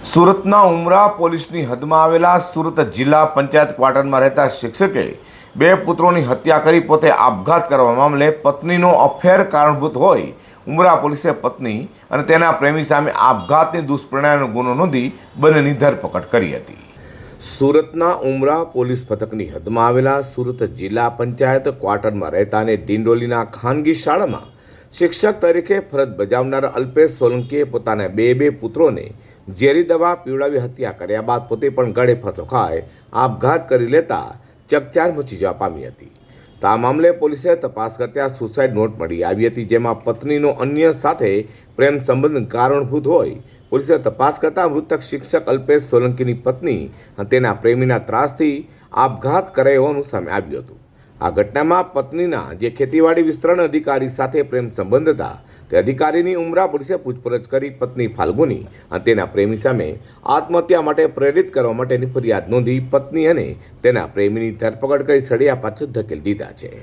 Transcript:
સુરતના ઉમરા પોલીસની હદમાં આવેલા સુરત જિલ્લા પંચાયત ક્વાર્ટરમાં રહેતા શિક્ષકે બે પુત્રોની હત્યા કરી પોતે આપઘાત કરવા મામલે પત્નીનો અફેર કારણભૂત હોય ઉમરા પોલીસે પત્ની અને તેના પ્રેમી સામે આપઘાતની દુષ્પ્રેરણાનો ગુનો નોંધી બંનેની ધરપકડ કરી હતી। સુરતના ઉમરા પોલીસ પથકની હદમાં આવેલા સુરત જિલ્લા પંચાયત ક્વાર્ટરમાં રહેતા અને ડિંડોલીના ખાનગી શાળામાં શિક્ષક તરીકે ફરજ બજાવનાર અલ્પેશ સોલંકીએ પોતાના બે પુત્રોને ઝેરી દવા પીવડાવી હત્યા કર્યા બાદ પોતે પણ ગળે ફાંસો ખાઈ આપઘાત કરી લેતા ચકચાર મચી જવા પામી હતી। તો આ મામલે પોલીસે તપાસ કરતા સુસાઇડ નોટ મળી આવી હતી, જેમાં પત્નીનો અન્ય સાથે પ્રેમ સંબંધ કારણભૂત હોય પોલીસે તપાસ કરતા મૃતક શિક્ષક અલ્પેશ સોલંકીની પત્ની અને તેના પ્રેમીના ત્રાસથી આપઘાત કરાયો હોવાનું સામે આવ્યું હતું। આ ઘટનામાં પત્નીના જે ખેતીવાડી વિસ્તરણ અધિકારી સાથે પ્રેમ સંબંધ હતા તે અધિકારીની ઉમરા પોલીસે પૂછપરછ કરી પત્ની ફાલ્ગુની અને તેના પ્રેમી સામે આત્મહત્યા માટે પ્રેરિત કરવા માટેની ફરિયાદ નોંધી પત્ની અને તેના પ્રેમીની ધરપકડ કરી સળિયા પાછળ ધકેલી દીધા છે।